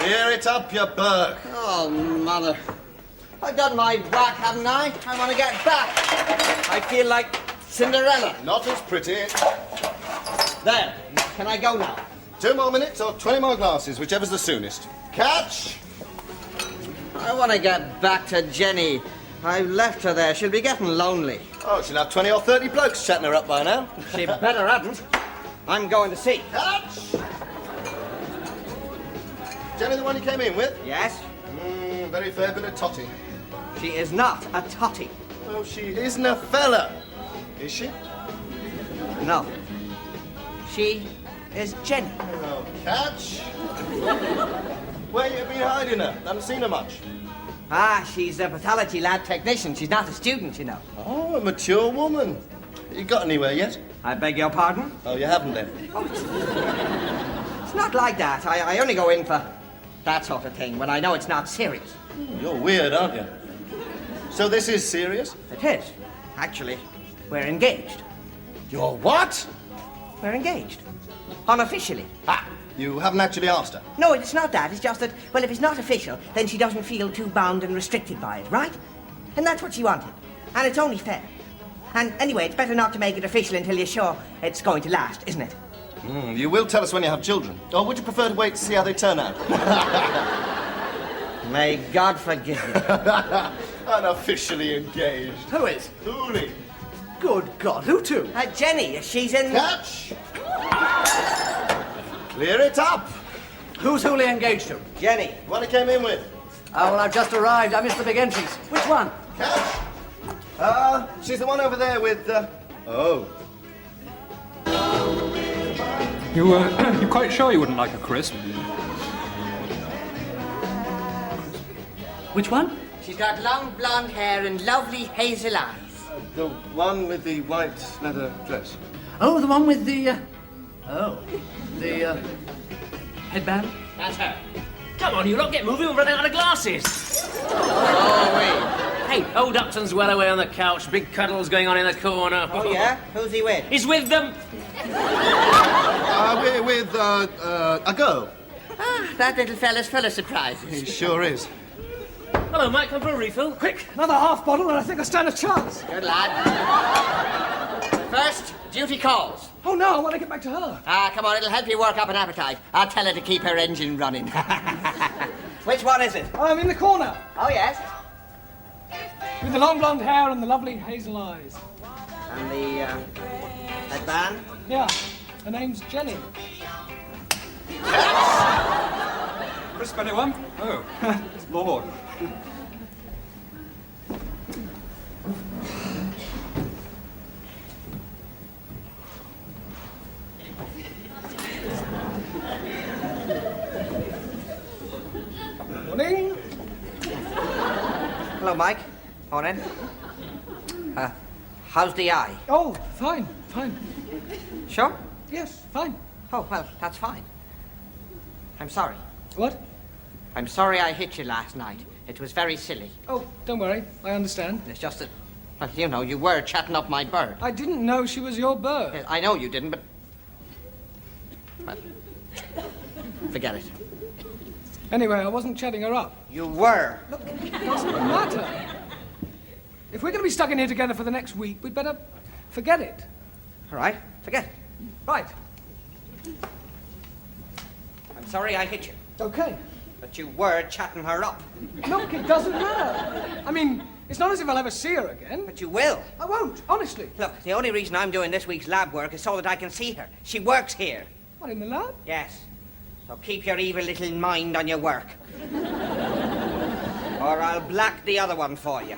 Clear it up, you Burke. Oh, mother. I've done my whack, haven't I? I want to get back. I feel like Cinderella. Not as pretty. There. Can I go now? 2 more minutes or 20 more glasses, whichever's the soonest. Catch! I want to get back to Jenny. I've left her there. She'll be getting lonely. Oh, she'll have 20 or 30 blokes chatting her up by now. She better hadn't. I'm going to see. Catch! Jenny, the one you came in with? Yes? Very fair bit of totty. She is not a totty. Oh, she isn't a fella. Is she? No. She is Jenny. Oh, catch! Where you been hiding her? Haven't seen her much. Ah, she's a pathology lab technician. She's not a student, you know. Oh, a mature woman. You got anywhere yet? I beg your pardon? Oh, you haven't then? It's not like that. I only go in for that sort of thing when I know it's not serious. You're weird, aren't you? So this is serious? It is. Actually, we're engaged. You're what? We're engaged. Unofficially. Ah, you haven't actually asked her? No, it's not that. It's just that, well, if it's not official, then she doesn't feel too bound and restricted by it, right? And that's what she wanted. And it's only fair. And anyway, it's better not to make it official until you're sure it's going to last, isn't it? You will tell us when you have children. Or would you prefer to wait to see how they turn out? May God forgive me. Unofficially engaged. Who is? Hooley. Good God, who to? Jenny, she's in... Catch! Clear it up. Who's Hooley engaged to? Jenny. What he came in with? Oh, well, I've just arrived. I missed the big entries. Which one? Catch! She's the one over there with, Oh. You're quite sure you wouldn't like a crisp? Which one? She's got long blonde hair and lovely hazel eyes. The one with the white leather dress. Oh, the one with the, headband? That's her. Come on, you lot, get moving. We're running out of glasses. Oh, wait. Hey, old Upton's well away on the couch. Big cuddles going on in the corner. Oh, yeah? Who's he with? He's with them. With a girl. Ah, that little fella's full of surprises. He sure is. Hello, Mike. Come for a refill. Quick, another half bottle and I think I stand a chance. Good lad. First, duty calls. Oh, no, I want to get back to her. Ah, come on, it'll help you work up an appetite. I'll tell her to keep her engine running. Which one is it? I'm in the corner. Oh, yes. With the long blonde hair and the lovely hazel eyes. And the, headband? Yeah, her name's Jenny. Crisp, anyone? Oh, Lord. Morning. Hello, Mike. Morning. How's the eye? Oh, fine, fine. Sure? Yes, fine. Oh, well, that's fine. I'm sorry. What? I'm sorry I hit you last night. It was very silly. Oh, don't worry, I understand. It's just that, well, you know, you were chatting up my bird. I didn't know she was your bird. Yes, I know you didn't, but... Well, forget it. Anyway, I wasn't chatting her up. You were. Look, it doesn't matter. If we're going to be stuck in here together for the next week, we'd better forget it. All right, forget it. Right. I'm sorry I hit you, Okay. but you were chatting her up. Look, it doesn't matter. I mean, it's not as if I'll ever see her again. But you will. I won't, honestly. Look, the only reason I'm doing this week's lab work is so that I can see her. She works here. What, in the lab? Yes. So keep your evil little mind on your work. Or I'll black the other one for you.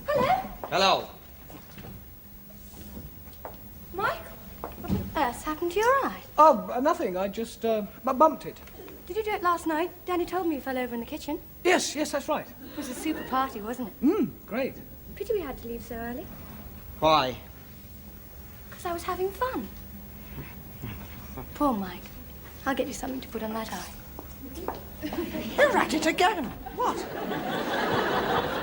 Hello, Hello. Mike. What on earth happened to your eye? Oh, nothing. I just bumped it. Did you do it last night? Danny told me you fell over in the kitchen. Yes, that's right. It was a super party, wasn't it? Great. Pity we had to leave so early. Why? Because I was having fun. Poor Mike. I'll get you something to put on that eye. You're at it again. What?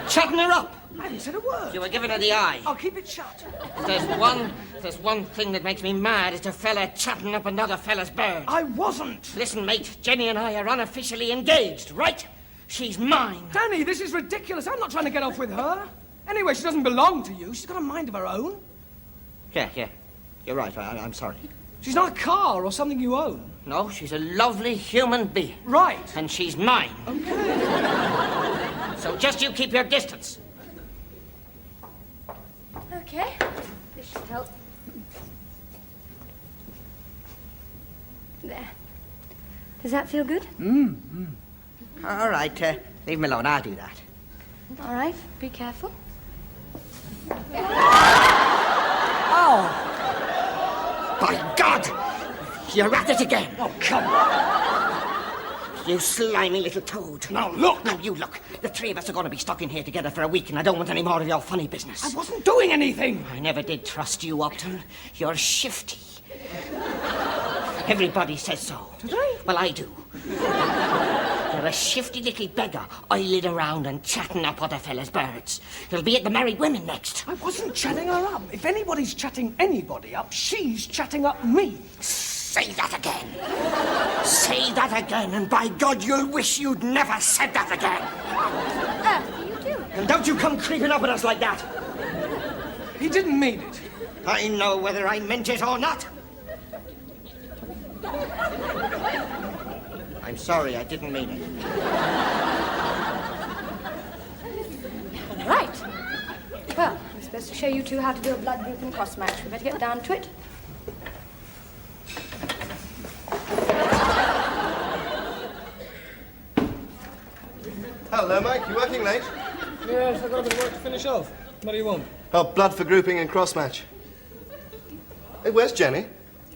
Chatting her up. I haven't said a word. You were giving her the eye. I'll keep it shut. There's one thing that makes me mad. It's a fella chatting up another fella's bird. I wasn't. Listen, mate, Jenny and I are unofficially engaged, right? She's mine. Danny, this is ridiculous. I'm not trying to get off with her. Anyway, she doesn't belong to you. She's got a mind of her own. Yeah. You're right. I'm sorry. She's not a car or something you own. No, she's a lovely human being. Right. And she's mine. Okay. So just you keep your distance. Okay. This should help. There. Does that feel good? All right, leave me alone. I'll do that. All right. Be careful. Oh. By God! You're at it again. Oh, come on. You slimy little toad. Now, look. Now, you look. The three of us are going to be stuck in here together for a week, and I don't want any more of your funny business. I wasn't doing anything. I never did trust you, Upton. You're shifty. Everybody says so. Do they? Well, I do. You're a shifty little beggar, idling around and chatting up other fellas' birds. You'll be at the married women next. I wasn't chatting her up. If anybody's chatting anybody up, she's chatting up me. Say that again. Say that again, and by God, you'll wish you'd never said that again. What are you doing? And don't you come creeping up at us like that. He didn't mean it. I know whether I meant it or not. I'm sorry, I didn't mean it. Right. Well, I'm supposed to show you two how to do a blood group and cross match. We better get down to it. Hello, Mike. You working late? Yes, I've got a bit of work to finish off. What do you want? Oh, blood for grouping and cross match. Hey, where's Jenny?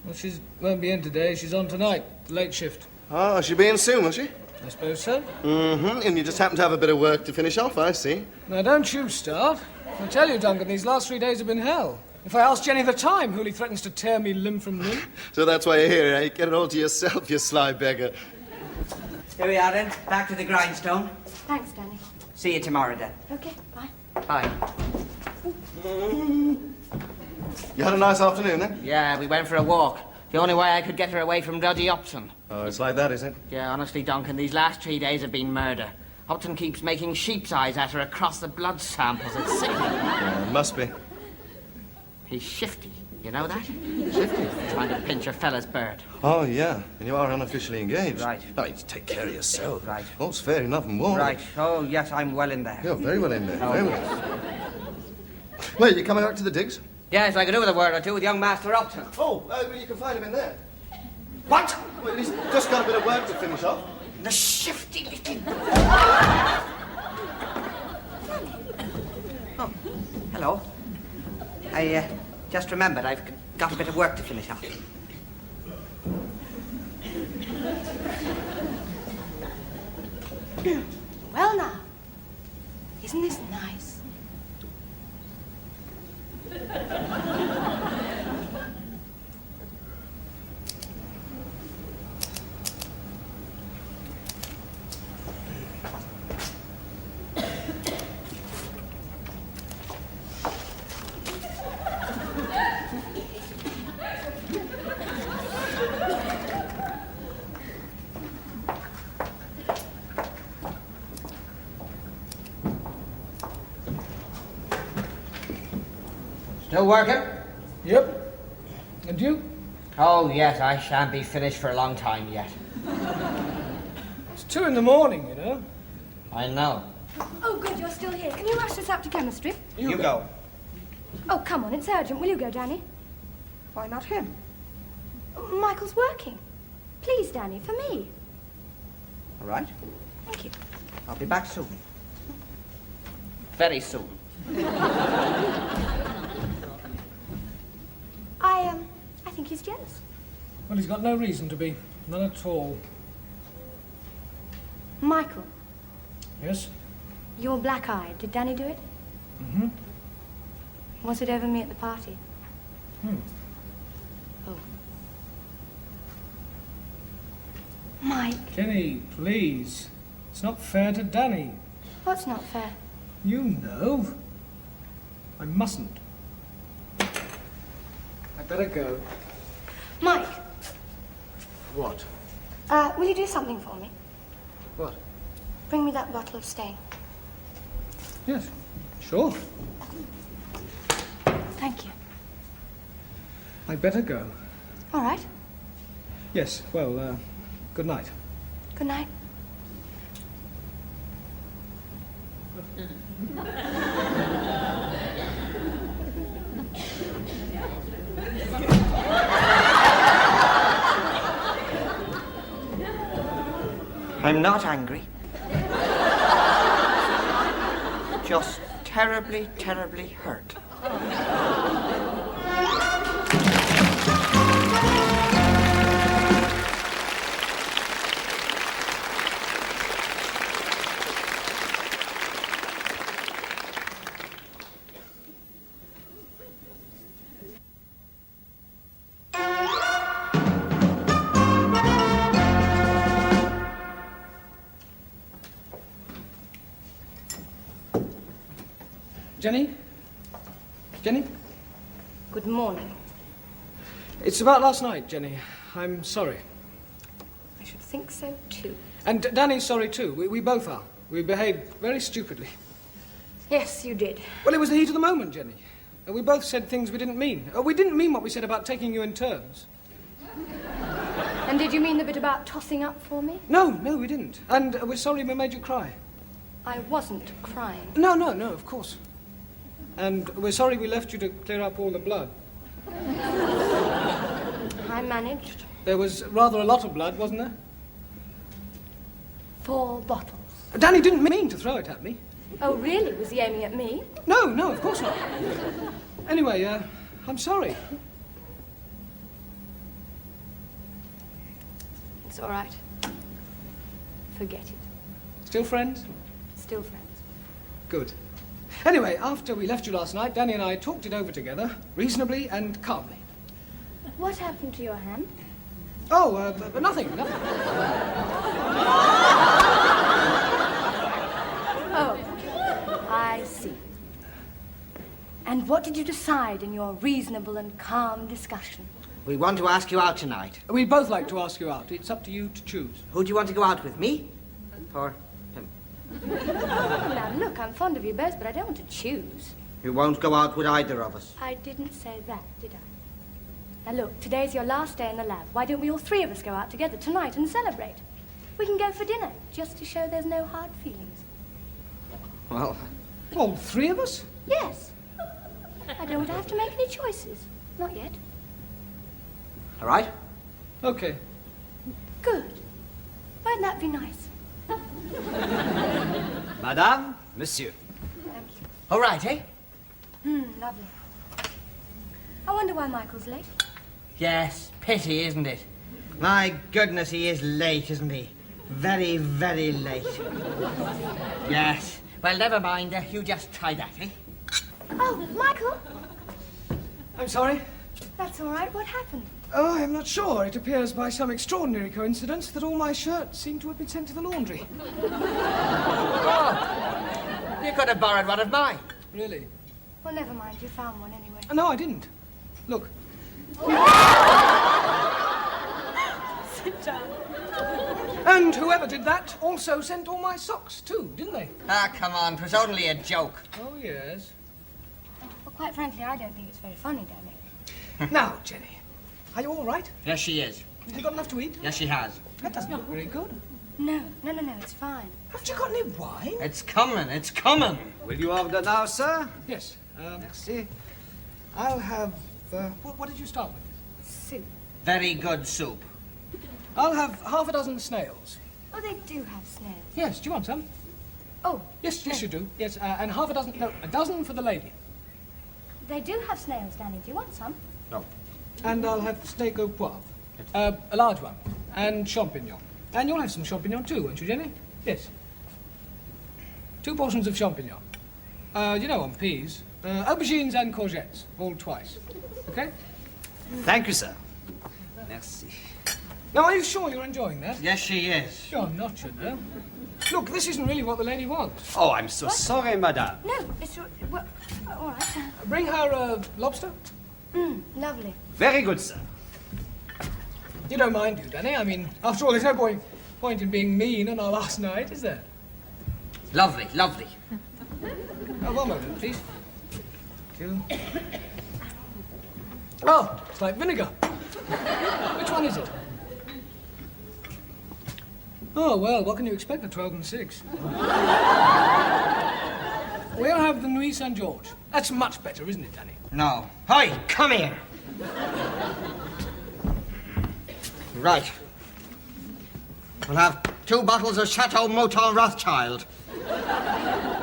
Well, she won't be in today. She's on tonight, late shift. Oh, she'll be in soon, will she? I suppose so. Mm-hmm. And you just happen to have a bit of work to finish off, I see. Now, don't you start. I tell you, Duncan, these last 3 days have been hell. If I ask Jenny the time, Hooley threatens to tear me limb from limb. So that's why you're here, eh? Get it all to yourself, you sly beggar. Here we are then, back to the grindstone. Thanks, Danny. See you tomorrow then. Okay, bye. Bye. You had a nice afternoon, then? Yeah, we went for a walk. The only way I could get her away from bloody Upton. Oh, it's like that, is it? Yeah, honestly, Duncan, these last 3 days have been murder. Upton keeps making sheep's eyes at her across the blood samples. It's sickening. Yeah, it must be. He's shifty. You know that? Shifty? Trying to pinch a fella's bird. Oh, yeah. And you are unofficially engaged. Right. Oh, you take care of yourself. Right. All's fair enough and war. Right. Oh, yes, I'm well in there. You're very well in there. Oh, very well. Well, you coming back to the digs? Yes, I could do with a word or two with young Master Upton. Oh, well, you can find him in there. What? Well, he's just got a bit of work to finish off. The shifty little... Oh, hello. I just remembered I've got a bit of work to finish off. Well, now. Isn't this nice? Still working? Yep. And you? Oh, yes, I shan't be finished for a long time yet. It's 2 in the morning, you know. I know. Oh, good, you're still here. Can you rush this up to chemistry? You go. Oh, come on, it's urgent. Will you go, Danny? Why not him? Michael's working. Please, Danny, for me. All right. Thank you. I'll be back soon. Very soon. I think he's jealous. Well, he's got no reason to be. None at all. Michael, Yes? you're black-eyed. Did Danny do it? Mm-hmm. Was it over me at the party? Oh. Mike, Jenny, please. It's not fair to Danny. what's not fair? You know. I mustn't. I'd better go. Mike, What? will you do something for me? What? Bring me that bottle of stain. Yes, sure. Thank you. I'd better go. All right. Yes, well, good night. Good night. I'm not angry. Just terribly, terribly hurt. Jenny? Jenny? Good morning. It's about last night, Jenny. I'm sorry. I should think so, too. And Danny's sorry too. We both are. We behaved very stupidly. Yes, you did. Well, it was the heat of the moment, Jenny. And we both said things we didn't mean. We didn't mean what we said about taking you in turns. And did you mean the bit about tossing up for me? No, we didn't. And we're sorry we made you cry. I wasn't crying. No, of course. And we're sorry we left you to clear up all the blood. I managed. There was rather a lot of blood, wasn't there? 4 bottles. Danny didn't mean to throw it at me. Oh, really? Was he aiming at me? No, of course not. Anyway, I'm sorry. It's all right. Forget it. Still friends? Still friends. Good. Anyway, after we left you last night, Danny and I talked it over together, reasonably and calmly. What happened to your hand? Oh, nothing. Oh, I see. And what did you decide in your reasonable and calm discussion? We want to ask you out tonight. We'd both like to ask you out. It's up to you to choose. Who do you want to go out with, me or him? Now, look, I'm fond of you both, but I don't want to choose. You won't go out with either of us. I didn't say that, did I? Now, look, today's your last day in the lab. Why don't we all 3 of us go out together tonight and celebrate? We can go for dinner, just to show there's no hard feelings. Well, All 3 of us? Yes. I don't want to have to make any choices. Not yet. all right. Okay. Good. Won't that be nice? Madame, Monsieur. Thank you. All right, eh? Lovely. I wonder why Michael's late. Yes, pity, isn't it? My goodness, he is late, isn't he? Very, very late. Yes. Well, never mind. You just try that, eh? Oh, Michael! I'm sorry. That's all right. What happened? Oh, I'm not sure. It appears by some extraordinary coincidence that all my shirts seem to have been sent to the laundry. Oh, you could have borrowed one of mine. Really? Well, never mind. You found one anyway. No, I didn't. Look. Sit down. And whoever did that also sent all my socks, too, didn't they? Ah, come on. It was only a joke. Oh, yes. Well, quite frankly, I don't think it's very funny, Danny. Now, Jenny, are you all right? Yes, she is. Have you got enough to eat? Yes, she has. That doesn't look very good. No, it's fine. Haven't you got any wine? It's coming. It's coming. Will you have that now, sir? Yes. Merci. I'll have... what did you start with? Soup. Very good soup. I'll have half a dozen snails. Oh, they do have snails. Yes, do you want some? Oh, Yes, you do. Yes, and half a dozen... No, a dozen for the lady. they do have snails, Danny. Do you want some? No. And I'll have steak au poivre. A large one. And champignon. And you'll have some champignon too, won't you, Jenny? Yes. 2 portions of champignon. You know, on peas. Aubergines and courgettes, all twice. Okay? Thank you, sir. Merci. Now, are you sure you're enjoying that? Yes, she is. You're not, you know. Look, this isn't really what the lady wants. Oh, I'm so sorry, madame. No, it's well, all right. Bring her lobster. Lovely. Very good, sir. You don't mind, do you, Danny? I mean, after all, there's no point in being mean on our last night, is there? Lovely, lovely. One moment, please. Two. Oh, it's like vinegar. Which one is it? Oh, well, what can you expect at 12 and 6? We'll have the Nuit Saint George. That's much better, isn't it, Danny? No. Hi, come here. Right. We'll have 2 bottles of Chateau Mouton Rothschild.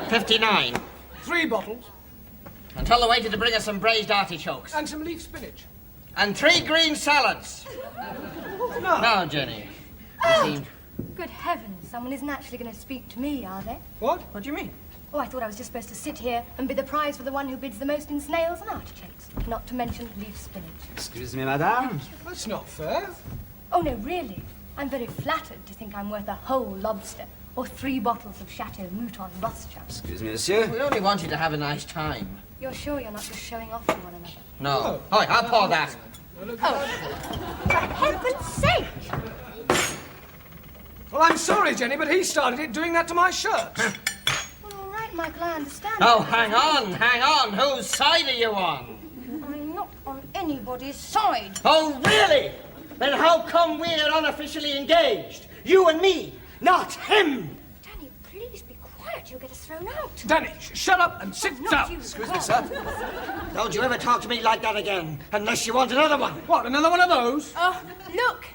59. 3 bottles. And tell the waiter to bring us some braised artichokes. And some leaf spinach. And 3 green salads. No. Now, Jenny. You seem... Good heavens, someone isn't actually going to speak to me, are they? What? What do you mean? Oh, I thought I was just supposed to sit here and be the prize for the one who bids the most in snails and artichokes, not to mention leaf spinach. Excuse me, madame. That's not fair. Oh, no, really. I'm very flattered to think I'm worth a whole lobster or 3 bottles of Chateau Mouton Rothschild. Excuse me, monsieur. We only want you to have a nice time. You're sure you're not just showing off to one another? No. Hi, I'll pour that. For heaven's sake! Well, I'm sorry, Jenny, but he started it doing that to my shirt. Well, all right, Michael, I understand. Oh, hang on. Whose side are you on? I'm not on anybody's side. Oh, really? Then how come we're unofficially engaged? You and me, not him. Danny, please be quiet. You'll get us thrown out. Danny, shut up and sit Not down. you, Excuse me, sir. Don't you ever talk to me like that again, unless you want another one. What, another one of those? Oh, look.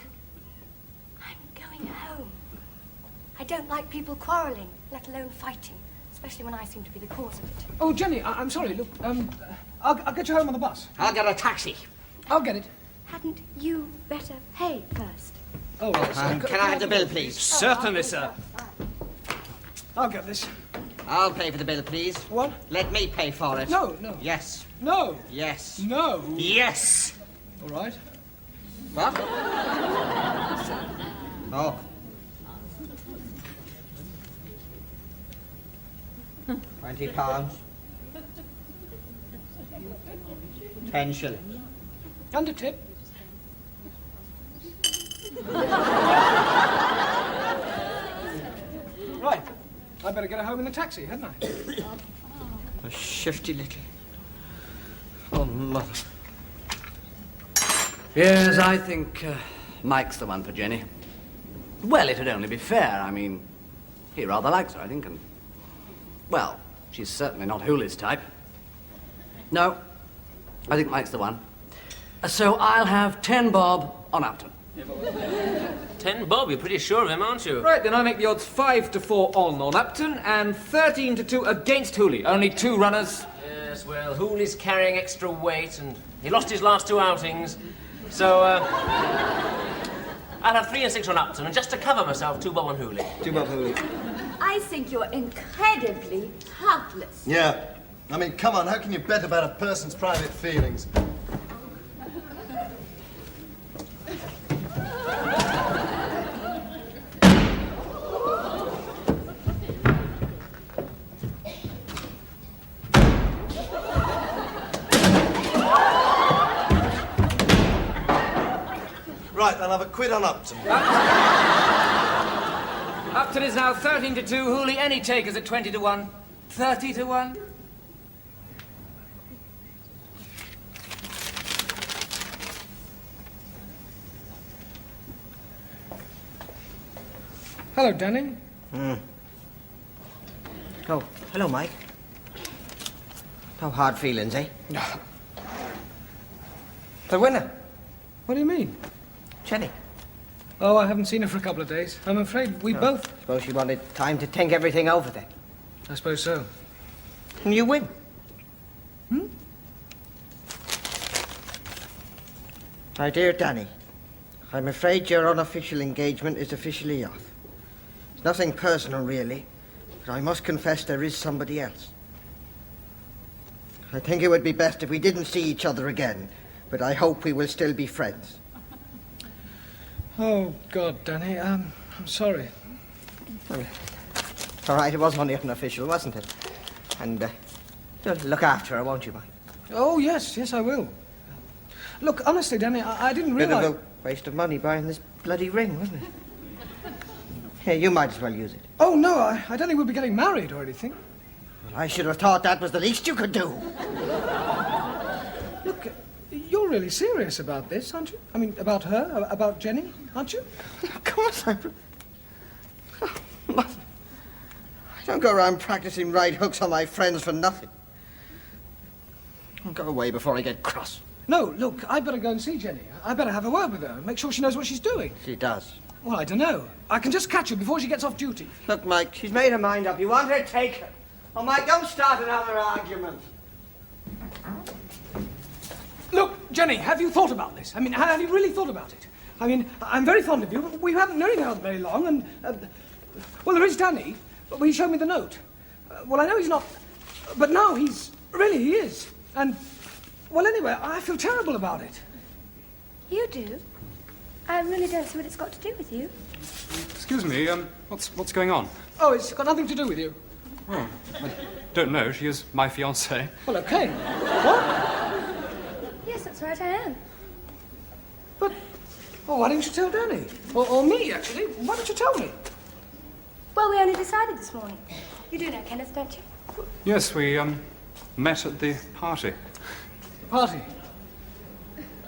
I'm going home. I don't like people quarrelling, let alone fighting, especially when I seem to be the cause of it. Oh, Jenny, I'm sorry. Look, I'll get you home on the bus. I'll get a taxi. I'll get it. Hadn't you better pay first? Oh, right. Can I have the bill, please? Certainly, sir. I'll get this. I'll pay for the bill, please. What? Let me pay for it. No, no. Yes. No. Yes. No. Yes. All right. What? Oh. £20. 10 shillings. And a tip. Right. I better get her home in the taxi, hadn't I? A shifty little. Oh, mother. Yes, I think Mike's the one for Jenny. Well, it'd only be fair. I mean, he rather likes her, I think, and... Well, she's certainly not Hooley's type. No, I think Mike's the one. So I'll have 10 bob on Upton. 10 bob, you're pretty sure of him, aren't you? Right, then I make the odds 5 to 4 on Upton and 13 to 2 against Hooley. Only 2 runners. Yes, well, Hooley's carrying extra weight and he lost his last 2 outings. So, I'll have 3 and 6 on Upton, and just to cover myself, 2 bob on Hooley. 2 bob, Hooley. I think you're incredibly heartless. Yeah. I mean, come on, how can you bet about a person's private feelings? Right, I'll have a quid on Upton. Upton is now 13 to 2. Hooley, any takers at 20 to 1. 30 to 1. Hello, Danny. Oh, hello, Mike. No hard feelings, eh? The winner, What do you mean? Jenny. Oh, I haven't seen her for a couple of days. I'm afraid we both... Suppose she wanted time to think everything over then. I suppose so. And you win. My dear Danny, I'm afraid your unofficial engagement is officially off. It's nothing personal, really, but I must confess there is somebody else. I think it would be best if we didn't see each other again, but I hope we will still be friends. Oh, God, Danny, I'm sorry. All right, it was only unofficial, wasn't it? And you'll look after her, won't you, Mike? Oh, yes, I will. Look, honestly, Danny, I didn't Bit realise... of a waste of money buying this bloody ring, wasn't it? Here, you might as well use it. Oh, no, I don't think we'll be getting married or anything. Well, I should have thought that was the least you could do. Look, you're really serious about this, aren't you? I mean, about her, about Jenny, aren't you? Of course I'm... Oh, Mother. I don't go around practicing right hooks on my friends for nothing. I'll go away before I get cross. No, look, I better go and see Jenny. I better have a word with her and make sure she knows what she's doing. She does. Well, I don't know. I can just catch her before she gets off duty. Look, Mike, she's made her mind up. You want her, take her. Oh, Mike, don't start another argument. Look, Jenny, have you thought about this? I mean, have you really thought about it? I mean, I'm very fond of you. We haven't known each other very long, and... well, there is Danny. He showed me the note. Well, I know he's not... But now he's... Really, he is. And... Well, anyway, I feel terrible about it. You do? I really don't see what it's got to do with you. Excuse me, what's going on? Oh, it's got nothing to do with you. Oh, I don't know. She is my fiancée. Well, okay. What? Yes, that's right, I am. But... Well, why didn't you tell Danny? Or me, actually. Why didn't you tell me? Well, we only decided this morning. You do know Kenneth, don't you? Yes, we, met at the party. The party?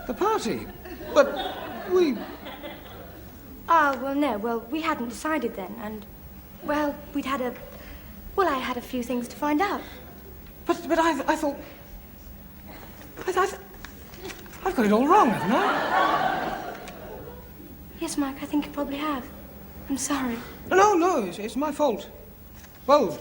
The party? But we... Ah, well, no. Well, we hadn't decided then, and... Well, we'd had a... Well, I had a few things to find out. But I thought... I've got it all wrong, haven't I? Yes, Mike, I think you probably have. I'm sorry. No, it's my fault. Well,